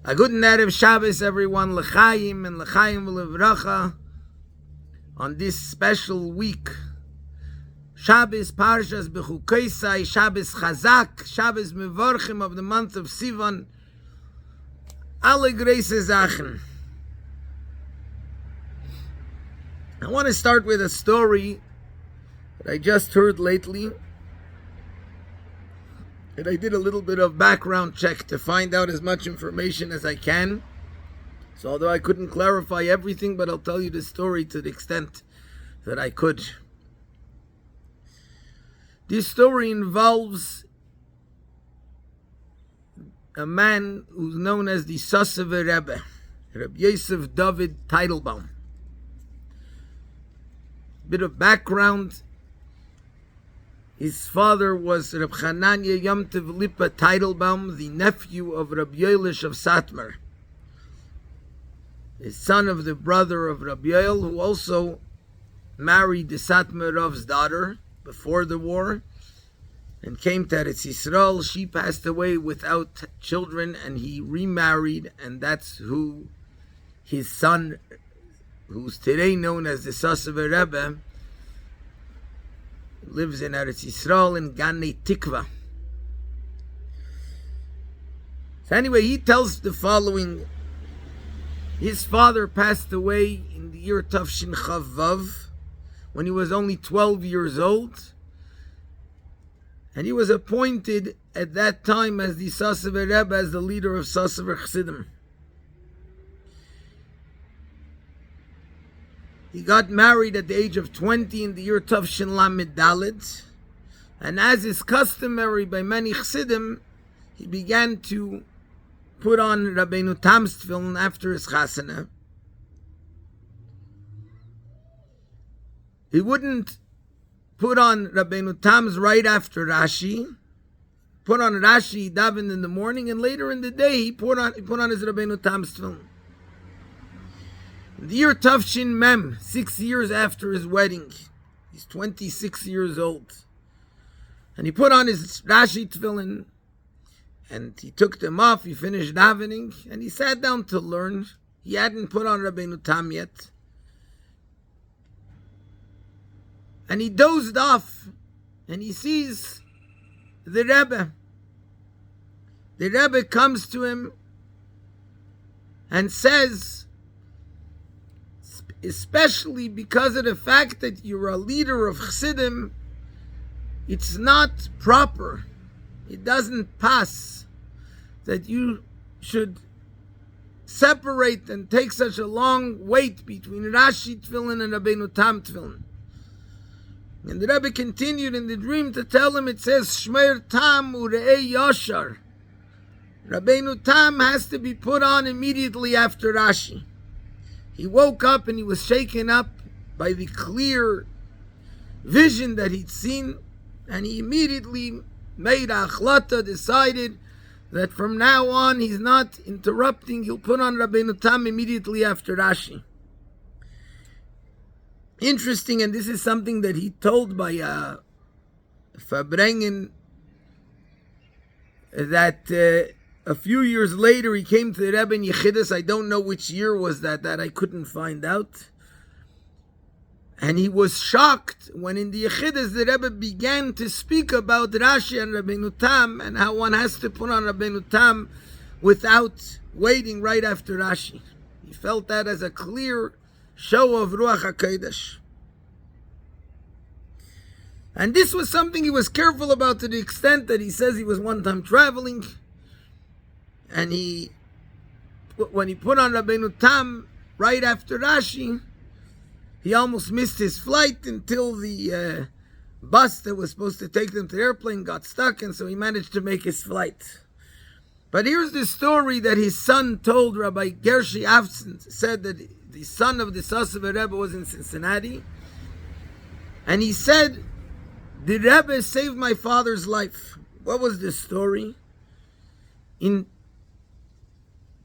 A good Erev Shabbos, everyone, l'chaim and l'chaim v'levracha, on this special week. Shabbos Parshas Bechukosai, Shabbos Chazak, Shabbos Mevorchim of the month of Sivan. Alle Greise Sachen. I want to start with a story that I just heard lately. And I did a little bit of background check to find out as much information as I can. So although I couldn't clarify everything, but I'll tell you the story to the extent that I could. This story involves a man who's known as the Sossever Rebbe, Reb Yosef David Teitelbaum. Bit of background. His father was Reb Chananya Yomtiv Lipa Teitelbaum, the nephew of Reb Yoelish of Satmar, the son of the brother of Reb Yoel, who also married the Satmar Rav's daughter before the war and came to Eretz Yisrael. She passed away without children and he remarried, and that's who his son, who's today known as the Sossever Rebbe, lives in Eretz Yisrael in Ganei Tikva. So anyway, he tells the following. His father passed away in the year Tafshin Chavav when he was only 12 years old. And he was appointed at that time as the Sossever Rebbe, as the leader of Sossever Chassidim. He got married at the age of 20 in the year Tavshin Lamed Dalet, and as is customary by many Chassidim, he began to put on Rabbeinu Tam's tefillin after his chasana. He wouldn't put on Rabbeinu Tam's right after Rashi. Put on Rashi, davened in the morning, and later in the day he put on his Rabbeinu Tam's tefillin. In the year Tavshin Mem, 6 years after his wedding, he's 26 years old, and he put on his Rashi tefillin, and he took them off, he finished davening, and he sat down to learn. He hadn't put on Rabbeinu Tam yet. And he dozed off, and he sees the Rebbe. The Rebbe comes to him and says, especially because of the fact that you're a leader of Chassidim, it's not proper, it doesn't pass, that you should separate and take such a long wait between Rashi Tefillin and Rabbeinu Tam Tefillin. And the Rebbe continued in the dream to tell him, it says, Shmeir Tam Ure'ei Yashar. Rabbeinu Tam has to be put on immediately after Rashi. He woke up and he was shaken up by the clear vision that he'd seen, and he immediately made a achlata, decided that from now on he's not interrupting, he'll put on Rabbeinu Tam immediately after Rashi. Interesting, and this is something that he told by Fabrengen, that a few years later he came to the Rebbe in Yechidus. I don't know which year was that I couldn't find out. And he was shocked when in the Yechidus the Rebbe began to speak about Rashi and Rabbeinu Tam and how one has to put on Rabbeinu Tam without waiting right after Rashi. He felt that as a clear show of Ruach HaKodesh. And this was something he was careful about, to the extent that he says he was one time traveling, and when he put on Rabbeinu Tam right after Rashi, he almost missed his flight until the bus that was supposed to take them to the airplane got stuck, and so he managed to make his flight. But here's the story that his son told. Rabbi Gershi Avson said that the son of the Sossever Rebbe was in Cincinnati, and he said, the Rebbe saved my father's life. What was the story? In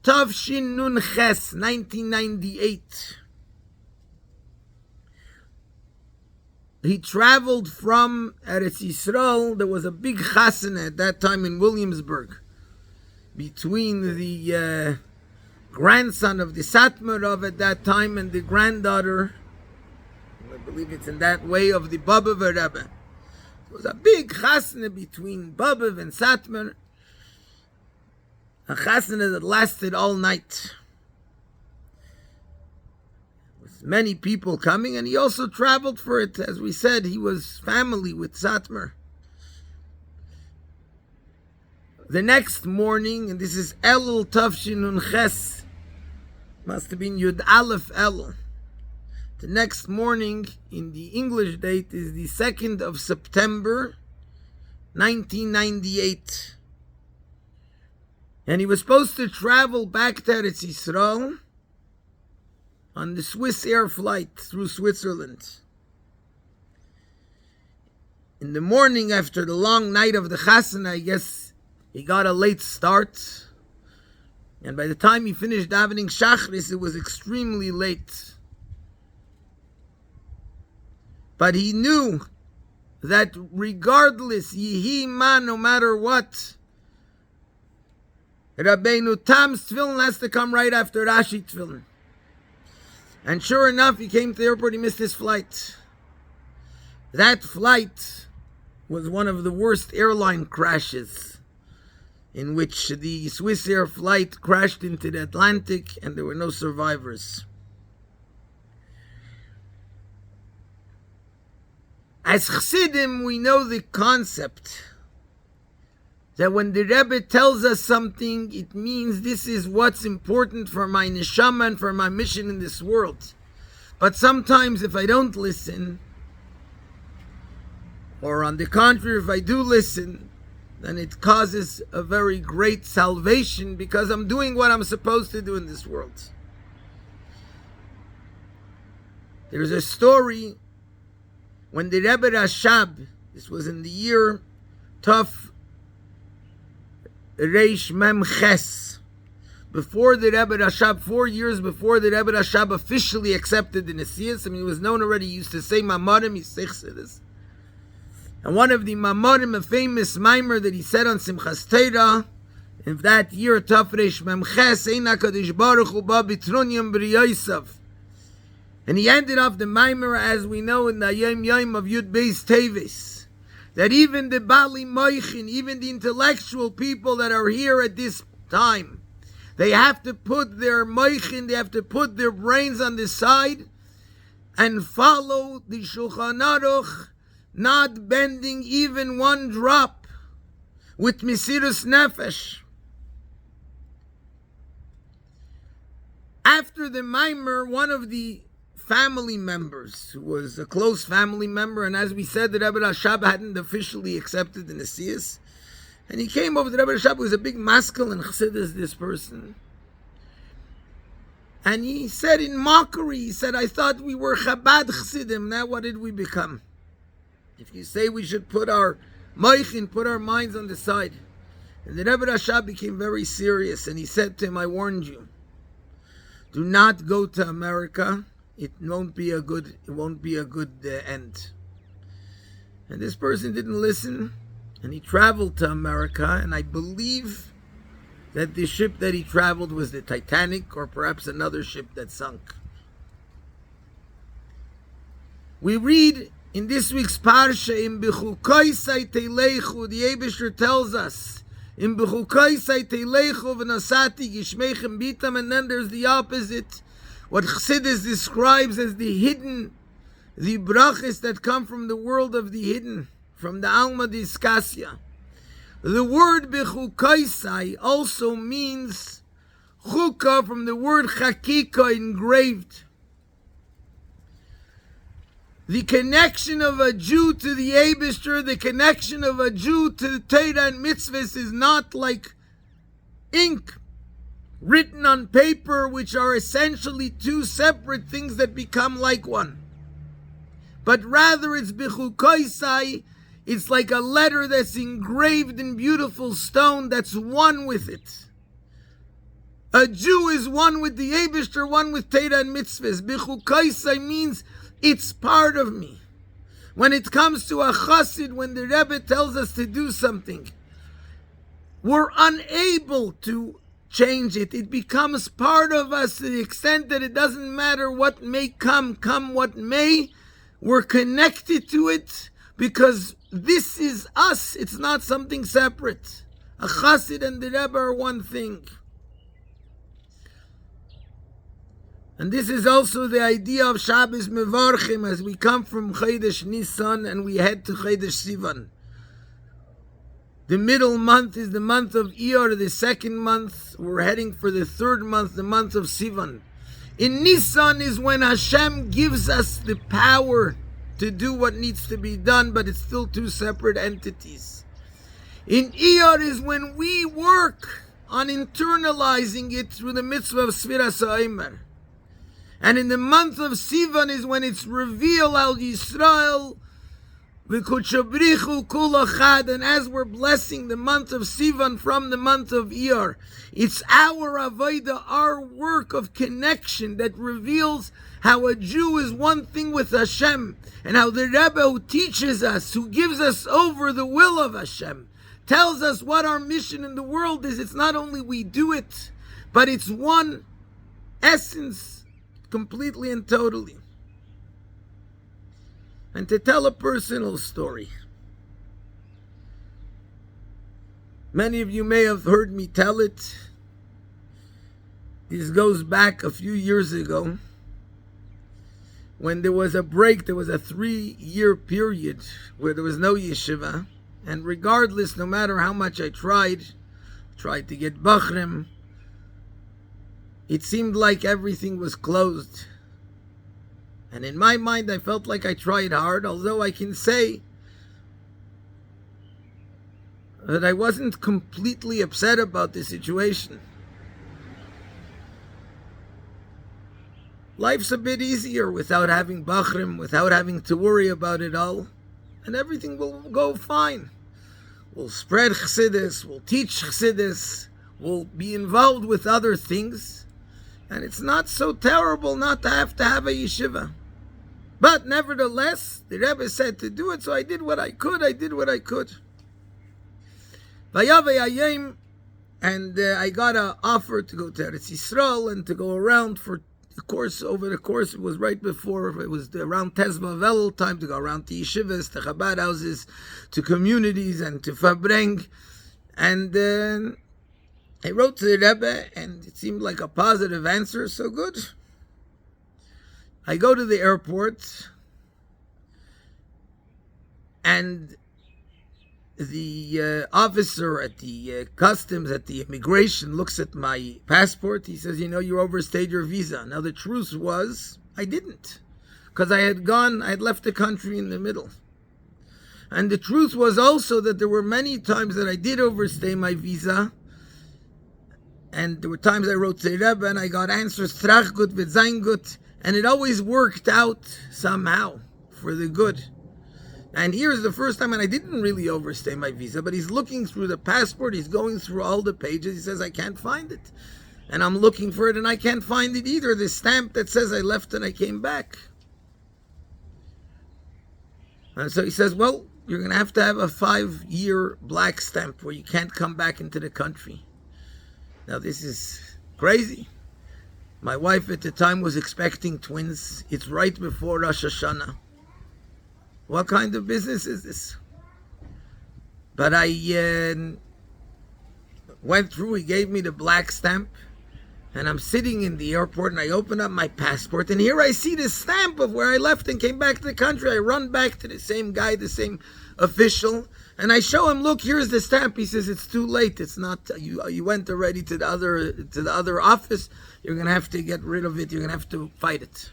Tavshin Nun Ches, 1998, he traveled from Eretz Yisrael. There was a big chasana at that time in Williamsburg between the grandson of the Satmarov at that time and the granddaughter, I believe it's in that way, of the Babov Rebbe. It was a big chasna between Babov and Satmar, a chasna that lasted all night. With many people coming, and he also traveled for it. As we said, he was family with Satmar. The next morning, and this is Elul Tavshinun Ches, must have been Yud Aleph Elul. The next morning, in the English date, is the 2nd of September, 1998. And he was supposed to travel back to Eretz Yisrael on the Swiss Air flight through Switzerland. In the morning, after the long night of the Chasana, I guess he got a late start, and by the time he finished davening Shachris, it was extremely late. But he knew that regardless, Yihi Ma, no matter what, Rabbeinu Tam's tefillin has to come right after Rashi tefillin. And sure enough, he came to the airport, he missed his flight. That flight was one of the worst airline crashes, in which the Swiss Air flight crashed into the Atlantic and there were no survivors. As Chassidim, we know the concept that when the Rebbe tells us something, it means this is what's important for my neshama and for my mission in this world. But sometimes if I don't listen, or on the contrary, if I do listen, then it causes a very great salvation because I'm doing what I'm supposed to do in this world. There's a story when the Rebbe Rashab, this was in the year Tov Reish Mem Ches, before the Rebbe Rashab, 4 years before the Rebbe Rashab officially accepted the Nesias. I mean, he was known already, he used to say Mamarim, he says this. And one of the Mamorim, a famous mimer that he said on Simchas Torah, in that year, Tafresh Memches, Ein HaKadosh Baruch Hu Ba B'Trunyam B'Riyosav. And he ended off the mimer, as we know, in the Yom Yom of Yud Beis Tevis, that even the Bali Moichin, even the intellectual people that are here at this time, they have to put their Moichin, they have to put their brains on the side and follow the Shulchan Aruch, not bending even one drop with Mesirus Nefesh. After the Maimer, one of the family members, who was a close family member, and as we said, the Rebbe Rashab hadn't officially accepted the Nesias, and he came over to the Rebbe Rashab, who was a big maskell and chassidus, this person. And he said in mockery, he said, I thought we were Chabad Chassidim, now what did we become? If you say we should put our moichin, put our minds on the side. And the Rebbe Rashab became very serious, and he said to him, I warned you, do not go to America. It won't be a good end. And this person didn't listen, and he traveled to America, and I believe that the ship that he traveled was the Titanic, or perhaps another ship that sunk. We read in this week's Parsha, in Bechukosai Teilechu, the Eibusher tells us, in Bechukosai Teilechu v'nasati gishmeichem bitam, and then there's the opposite, what Chassidus describes as the hidden, the brachas that come from the world of the hidden, from the Alma Diskasya. The word Bechukosai also means chukah, from the word chakika, engraved. The connection of a Jew to the Eibusher, the connection of a Jew to the Torah and mitzvahs is not like ink written on paper, which are essentially two separate things that become like one. But rather it's Bechukosai, it's like a letter that's engraved in beautiful stone that's one with it. A Jew is one with the Eibusher, one with Torah and mitzvahs. Bechukosai means it's part of me. When it comes to a chassid, when the Rebbe tells us to do something, we're unable to change it. It becomes part of us to the extent that it doesn't matter what may come what may. We're connected to it because this is us. It's not something separate. A chassid and the Rebbe are one thing. And this is also the idea of Shabbos Mevorchim as we come from Chodesh Nisan and we head to Chodesh Sivan. The middle month is the month of Iyar, the second month. We're heading for the third month, the month of Sivan. In Nisan is when Hashem gives us the power to do what needs to be done, but it's still two separate entities. In Iyar is when we work on internalizing it through the mitzvah of Sfiras HaOmer. And in the month of Sivan is when it's revealed al Yisrael v'kutshabrichu kul achad. And as we're blessing the month of Sivan from the month of Iyar, it's our avodah, our work of connection that reveals how a Jew is one thing with Hashem, and how the Rebbe who teaches us, who gives us over the will of Hashem, tells us what our mission in the world is. It's not only we do it, but it's one essence, completely and totally. And to tell a personal story, many of you may have heard me tell it. This goes back a few years ago when there was a break. There was a 3-year period where there was no yeshiva, and regardless, no matter how much I tried to get Bechukosai, it seemed like everything was closed. And in my mind, I felt like I tried hard, although I can say that I wasn't completely upset about the situation. Life's a bit easier without having Bechukosai, without having to worry about it all, and everything will go fine. We'll spread Chassidus, we'll teach Chassidus, we'll be involved with other things, and it's not so terrible not to have a yeshiva. But nevertheless, the Rebbe said to do it, so I did what I could. And I got an offer to go to Eretz Yisrael and to go around for the course. Over the course, it was right before, it was around Tezva Vel time, to go around to yeshivas, to Chabad houses, to communities, and to Fabreng. And I wrote to the Rebbe, and it seemed like a positive answer, so good. I go to the airport, and the officer at the customs, at the immigration, looks at my passport. He says, you overstayed your visa. Now, the truth was, I didn't, because I had left the country in the middle. And the truth was also that there were many times that I did overstay my visa, and there were times I wrote to the Rebbe and I got answers, trach gut with sein gut, and it always worked out somehow for the good. And here's the first time, and I didn't really overstay my visa, but he's looking through the passport, he's going through all the pages, he says, I can't find it. And I'm looking for it, and I can't find it either, the stamp that says I left and I came back. And so he says, well, you're going to have a 5-year black stamp where you can't come back into the country. Now, this is crazy. My wife at the time was expecting twins. It's right before Rosh Hashanah. What kind of business is this? But I went through, he gave me the black stamp, and I'm sitting in the airport, and I open up my passport, and here I see the stamp of where I left and came back to the country. I run back to the same guy, the same official, and I show him, look, here's the stamp. He says, it's too late. It's not, you went already to the other office. You're going to have to get rid of it. You're going to have to fight it.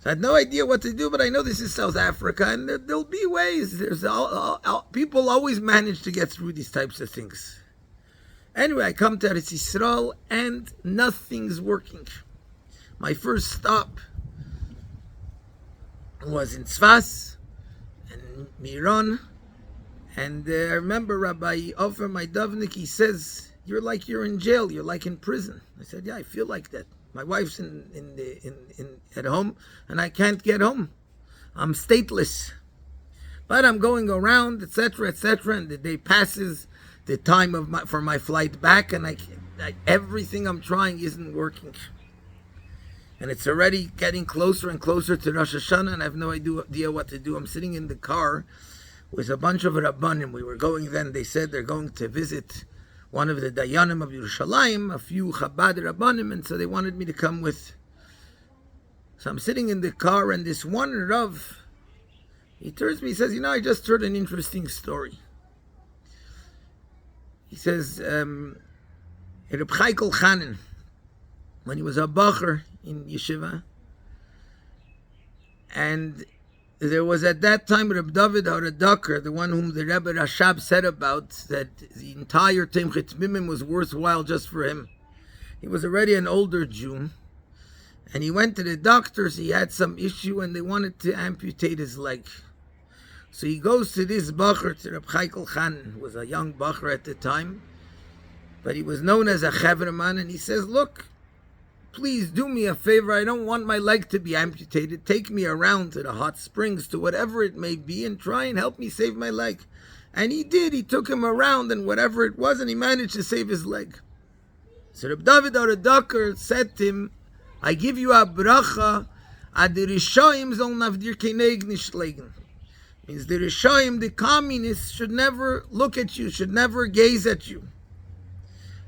So I had no idea what to do, but I know this is South Africa, and there'll be ways. People always manage to get through these types of things. Anyway, I come to Eretz Yisrael, and nothing's working. My first stop was in Tzfas and Miron, and I remember Rabbi Ofer, my Dovnik, he says, you're in jail, you're like in prison. I said, yeah, I feel like that. My wife's at home, and I can't get home. I'm stateless. But I'm going around, etc., and the day passes, the time for my flight back, and everything I'm trying isn't working. And it's already getting closer and closer to Rosh Hashanah, and I have no idea what to do. I'm sitting in the car with a bunch of Rabbanim. We were going then, they said they're going to visit one of the Dayanim of Yerushalayim, a few Chabad Rabbanim, and so they wanted me to come with. So I'm sitting in the car, and this one Rav, he turns to me, he says, I just heard an interesting story. He says, Reb Chaikel Chanan, when he was a bacher in yeshiva, and there was at that time Reb David Haradoker, the one whom the Rebbe Rashab said about, that the entire Temchet Mimim was worthwhile just for him. He was already an older Jew, and he went to the doctors. He had some issue, and they wanted to amputate his leg. So he goes to this bacher, to Reb Chaikel Chanan, who was a young bacher at the time, but he was known as a Chevraman, and he says, look, please do me a favor. I don't want my leg to be amputated. Take me around to the hot springs, to whatever it may be, and try and help me save my leg. And he did. He took him around, and whatever it was, and he managed to save his leg. So Reb David Haradoker said to him, I give you a bracha, ad the Rishoyim zol navdir keneg nishlegen. Means the Rishoyim, the communists, should never look at you, should never gaze at you.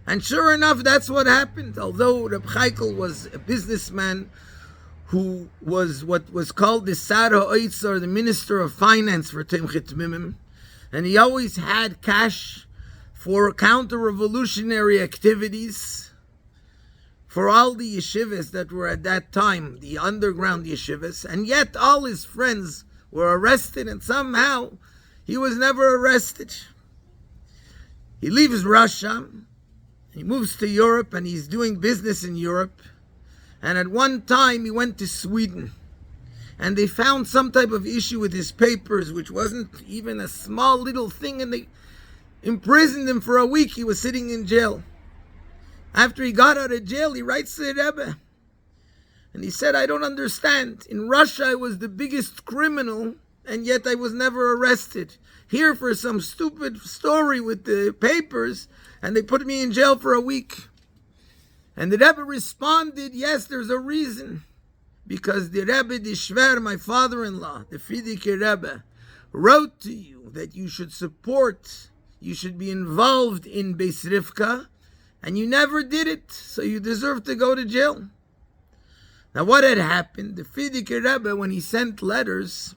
And sure enough, that's what happened. Although Reb Chaikel was a businessman who was what was called the Sar HaOitz, or the Minister of Finance for Temchet Mimim, and he always had cash for counter-revolutionary activities for all the yeshivas that were at that time, the underground yeshivas, and yet all his friends were arrested, and somehow he was never arrested. He leaves Russia, he moves to Europe, and he's doing business in Europe. And at one time, he went to Sweden. And they found some type of issue with his papers, which wasn't even a small little thing, and they imprisoned him for a week. He was sitting in jail. After he got out of jail, he writes to the Rebbe. And he said, I don't understand. In Russia, I was the biggest criminal, and yet I was never arrested. Here, for some stupid story with the papers, and they put me in jail for a week. And the Rebbe responded, yes, there's a reason. Because the Rebbe Dishver, my father-in-law, the Frierdiker Rebbe, wrote to you that you should support, you should be involved in Beis Rivka, and you never did it, so you deserve to go to jail. Now what had happened? The Frierdiker Rebbe, when he sent letters,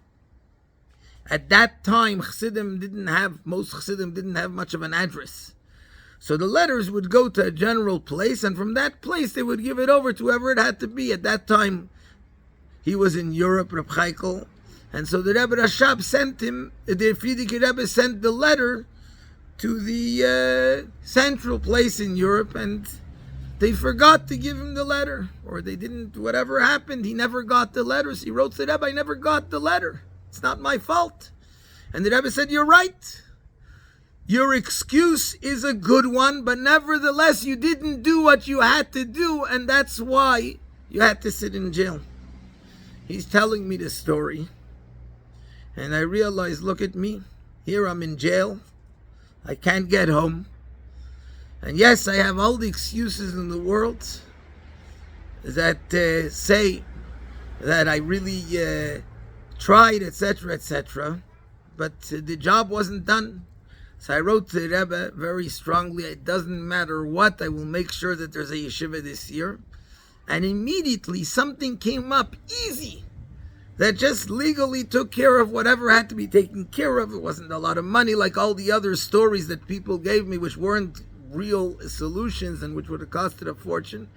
at that time, most Chassidim didn't have much of an address. So the letters would go to a general place, and from that place they would give it over to whoever it had to be. At that time, he was in Europe, Reb Chaikel, and so the Rebbe Rashab sent him, the Frierdiker Rebbe sent the letter to the central place in Europe, and they forgot to give him the letter, or they didn't, whatever happened, he never got the letters. He wrote to the Rebbe, I never got the letter. It's not my fault. And the Rebbe said, you're right. Your excuse is a good one, but nevertheless, you didn't do what you had to do, and that's why you had to sit in jail. He's telling me the story, and I realize, look at me. Here I'm in jail. I can't get home. And yes, I have all the excuses in the world that say that I really tried, etc., etc., but the job wasn't done. So I wrote to the Rebbe very strongly, it doesn't matter what, I will make sure that there's a yeshiva this year. And immediately something came up easy that just legally took care of whatever had to be taken care of. It wasn't a lot of money like all the other stories that people gave me, which weren't real solutions and which would have costed a fortune.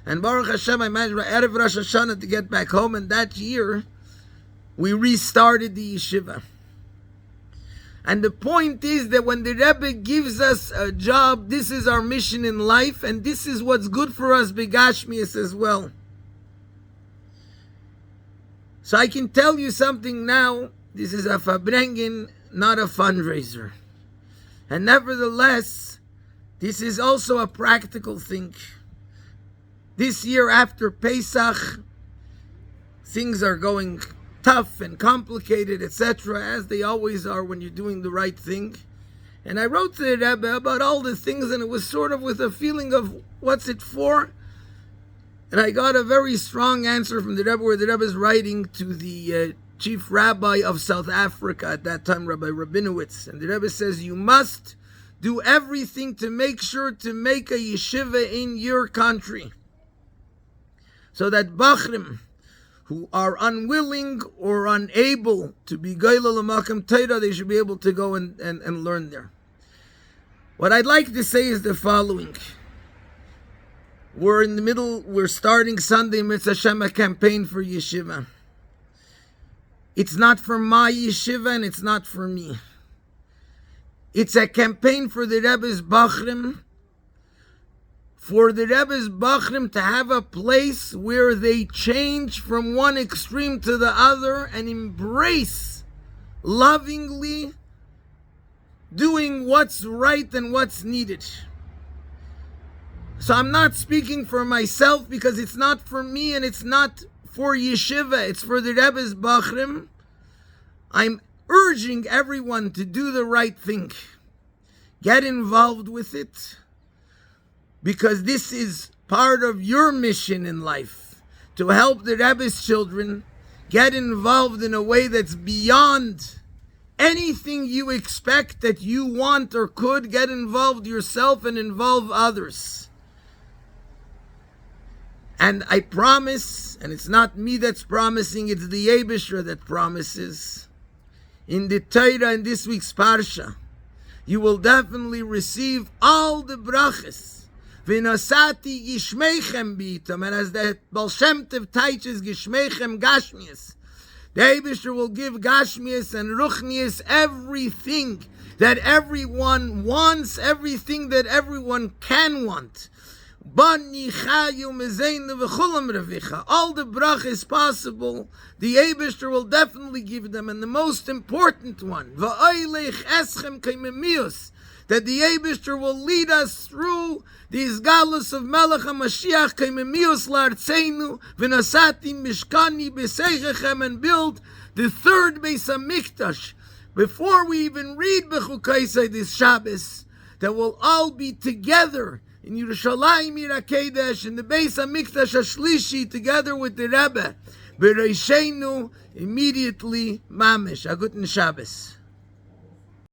And Baruch Hashem, I managed by Erev Rosh Hashanah to get back home, and that year we restarted the yeshiva. And the point is that when the Rebbe gives us a job, this is our mission in life, and this is what's good for us, Begashmias, as well. So I can tell you something now, this is a Fabrengen, not a fundraiser. And nevertheless, this is also a practical thing. This year after Pesach, things are going tough and complicated, etc., as they always are when you're doing the right thing. And I wrote to the Rebbe about all the things, and it was sort of with a feeling of, what's it for? And I got a very strong answer from the Rebbe, where the Rebbe is writing to the chief rabbi of South Africa at that time, Rabbi Rabinowitz. And the Rebbe says, you must do everything to make sure to make a yeshiva in your country, so that Bachrim, who are unwilling or unable to be Geila L'Makom Torah, they should be able to go and learn there. What I'd like to say is the following. We're starting Sunday, Mitzvah Hashem, a campaign for yeshiva. It's not for my yeshiva and it's not for me. It's a campaign for the Rebbe's Bachrim, for the Rebbe's Bachrim to have a place where they change from one extreme to the other and embrace lovingly doing what's right and what's needed. So I'm not speaking for myself, because it's not for me and it's not for yeshiva, it's for the Rebbe's Bachrim. I'm urging everyone to do the right thing. Get involved with it, because this is part of your mission in life, to help the Rebbe's children get involved in a way that's beyond anything you expect that you want or could. Get involved yourself and involve others. And I promise, and it's not me that's promising, it's the Eibusher that promises, in the Torah, in this week's Parsha, you will definitely receive all the brachas. V'nosati gishmeichem b'itam. And as the Baal Shem Tov teaches, gishmeichem gashmias. The Eibusher will give gashmias and ruchnias, everything that everyone wants, everything that everyone can want. All the brachas possible, the Eibusher will definitely give them. And the most important one, that the Eibusher will lead us through these galus of Melech HaMashiach, kaimemius la'artzeinu, v'nasati mishkani b'seichem, and build the third Beis HaMikdash. Before we even read Bechukosai this Shabbos, that we'll all be together in Yerushalayim Iyar Kodesh, in the Beis HaMikdash HaShlishi, together with the Rebbe, B'Reishenu, immediately Mamish. A guten Shabbos.